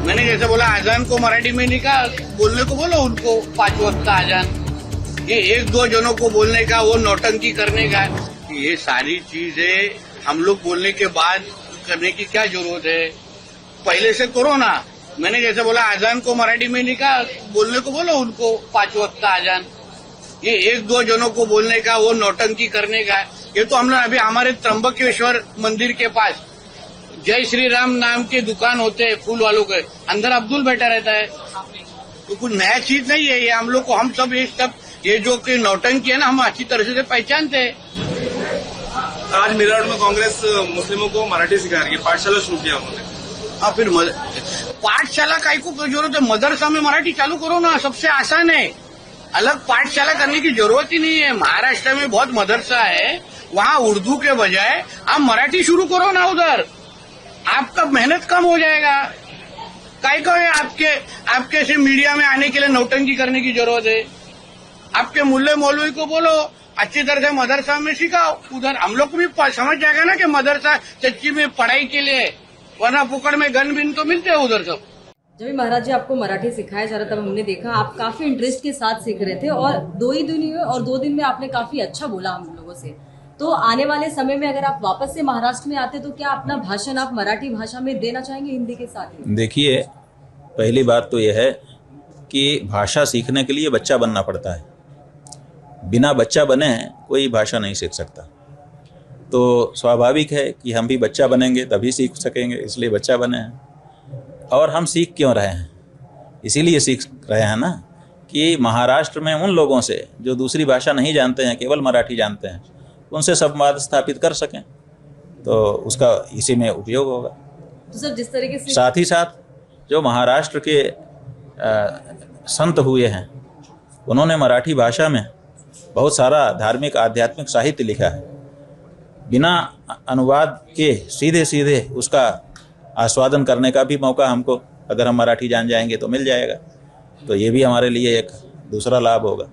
मैंने जैसे बोला आजान को मराठी में नहीं कहा, बोलने को बोलो उनको 5 वक्त का आजान। ये 1-2 जनों को बोलने का, वो नौटंकी करने का, ये सारी चीजें हम लोग बोलने के बाद करने की क्या जरूरत है? पहले से करो ना। मैंने जैसे बोला आजान को मराठी में नहीं कहा, बोलने को बोलो उनको 5 वक्त का आजान। ये 1-2 जनों को बोलने का, वो नौटंकी करने का, ये तो हम लोग अभी हमारे त्र्यंबकेश्वर मंदिर के पास जय श्री राम नाम के दुकान होते हैं फूल वालों के, अंदर अब्दुल बैठा रहता है। तो कुछ नया चीज नहीं है ये, हम लोग को, हम सब ये जो कि नौटंकी है ना, हम अच्छी तरह से पहचानते हैं। आज मेरठ में कांग्रेस मुस्लिमों को मराठी सिखा रही है, पाठशाला शुरू किया उन्होंने। फिर पाठशाला का को जरूरत है? मदरसा में मराठी चालू करो ना, सबसे आसान है। अलग पाठशाला करने की जरूरत ही नहीं है। महाराष्ट्र में बहुत मदरसा है, वहाँ उर्दू के बजाय आप मराठी शुरू करो ना उधर, आपका मेहनत कम हो जाएगा। काय को है आपके से मीडिया में आने के लिए नौटंकी करने की जरूरत है? आपके मुल्ले मौलवी को बोलो अच्छी तरह से मदरसा में सिखाओ, उधर हम लोग को भी समझ जाएगा ना कि मदरसा सच्ची में पढ़ाई के लिए, वरना पुकड़ में गन बिन तो मिलते हैं उधर सब। जब महाराज जी आपको मराठी सिखाया जा रहा तब हमने देखा आप काफी इंटरेस्ट के साथ सीख रहे थे और 2 दिन में आपने काफी अच्छा बोला हम लोगों से। तो आने वाले समय में अगर आप वापस से महाराष्ट्र में आते तो क्या अपना भाषण आप मराठी भाषा में देना चाहेंगे हिंदी के साथ ही? देखिए, पहली बात तो यह है कि भाषा सीखने के लिए बच्चा बनना पड़ता है। बिना बच्चा बने कोई भाषा नहीं सीख सकता। तो स्वाभाविक है कि हम भी बच्चा बनेंगे तभी सीख सकेंगे, इसलिए बच्चा बने हैं। और हम सीख क्यों रहे हैं? इसीलिए सीख रहे हैं ना कि महाराष्ट्र में उन लोगों से जो दूसरी भाषा नहीं जानते हैं, केवल मराठी जानते हैं, उनसे संवाद स्थापित कर सकें, तो उसका इसी में उपयोग होगा। तो सर जिस तरीके से साथ ही साथ जो महाराष्ट्र के संत हुए हैं, उन्होंने मराठी भाषा में बहुत सारा धार्मिक आध्यात्मिक साहित्य लिखा है। बिना अनुवाद के सीधे सीधे उसका आस्वादन करने का भी मौका हमको, अगर हम मराठी जान जाएंगे तो मिल जाएगा। तो ये भी हमारे लिए एक दूसरा लाभ होगा।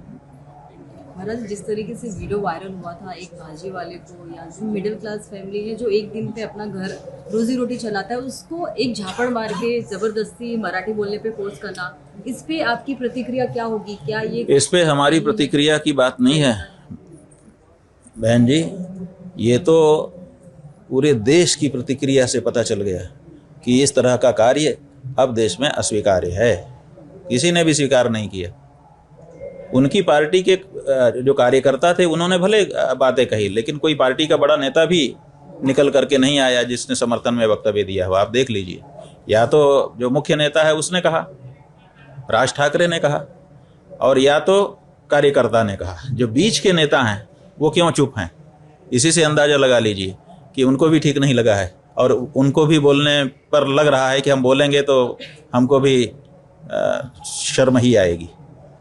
महाराज जिस तरीके से वीडियो वायरल हुआ था एक भाजी वाले को, या जो मिडिल क्लास फैमिली है जो एक दिन पे अपना घर रोजी रोटी चलाता है, उसको एक झापड़ मार के जबरदस्ती मराठी बोलने पे फोर्स करना, इस पे आपकी प्रतिक्रिया क्या होगी? क्या ये इस पे हमारी प्रतिक्रिया की बात नहीं है बहन जी, ये तो पूरे देश की प्रतिक्रिया से पता चल गया कि इस तरह का कार्य अब देश में अस्वीकार्य है। किसी ने भी स्वीकार नहीं किया। उनकी पार्टी के जो कार्यकर्ता थे उन्होंने भले बातें कही, लेकिन कोई पार्टी का बड़ा नेता भी निकल करके नहीं आया जिसने समर्थन में वक्तव्य दिया हो। आप देख लीजिए, या तो जो मुख्य नेता है उसने कहा, राज ठाकरे ने कहा, और या तो कार्यकर्ता ने कहा। जो बीच के नेता हैं वो क्यों चुप हैं? इसी से अंदाज़ा लगा लीजिए कि उनको भी ठीक नहीं लगा है, और उनको भी बोलने पर लग रहा है कि हम बोलेंगे तो हमको भी शर्म ही आएगी,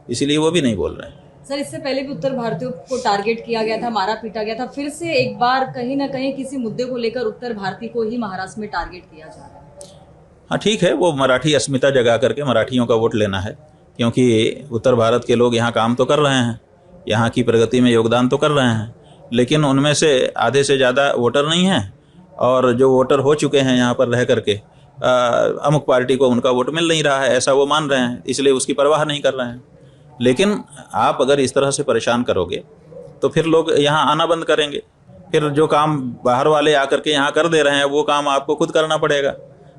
इसीलिए वो भी नहीं बोल रहे हैं। सर इससे पहले भी उत्तर भारतीयों को टारगेट किया गया था, मारा पीटा गया था, फिर से एक बार कहीं ना कहीं किसी मुद्दे को लेकर उत्तर भारतीय को ही महाराष्ट्र में टारगेट किया जा रहा है। हाँ ठीक है, वो मराठी अस्मिता जगा करके मराठियों का वोट लेना है, क्योंकि उत्तर भारत के लोग यहाँ काम तो कर रहे हैं, यहाँ की प्रगति में योगदान तो कर रहे हैं, लेकिन उनमें से आधे से ज़्यादा वोटर नहीं हैं, और जो वोटर हो चुके हैं यहाँ पर रह करके अमुक पार्टी को उनका वोट मिल नहीं रहा है, ऐसा वो मान रहे हैं, इसलिए उसकी परवाह नहीं कर रहे हैं। लेकिन आप अगर इस तरह से परेशान करोगे तो फिर लोग यहाँ आना बंद करेंगे। फिर जो काम बाहर वाले आकर के यहाँ कर दे रहे हैं वो काम आपको खुद करना पड़ेगा।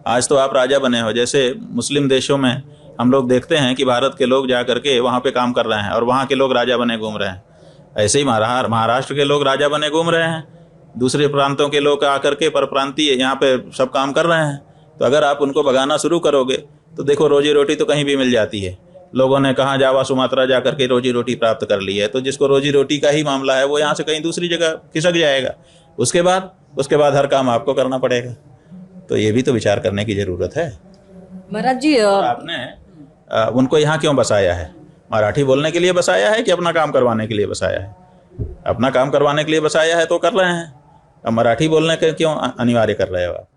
आज तो आप राजा बने हो। जैसे मुस्लिम देशों में हम लोग देखते हैं कि भारत के लोग जा करके वहाँ पे काम कर रहे हैं और वहाँ के लोग राजा बने घूम रहे हैं। ऐसे ही महाराष्ट्र के लोग राजा बने घूम रहे हैं, दूसरे प्रांतों के लोग आकर के परप्रांतीय यहाँ पे सब काम कर रहे हैं। तो अगर आप उनको भगाना शुरू करोगे तो देखो रोजी रोटी तो कहीं भी मिल जाती है। लोगों ने कहाँ जावा सुमात्रा जा करके रोजी रोटी प्राप्त कर ली है, तो जिसको रोजी रोटी का ही मामला है वो यहाँ से कहीं दूसरी जगह खिसक जाएगा। उसके बाद हर काम आपको करना पड़ेगा। तो ये भी तो विचार करने की ज़रूरत है। महाराज जी आपने उनको यहाँ क्यों बसाया है? मराठी बोलने के लिए बसाया है कि अपना काम करवाने के लिए बसाया है? अपना काम करवाने के लिए बसाया है तो कर रहे हैं। अब मराठी बोलने के क्यों अनिवार्य कर रहे हो आप?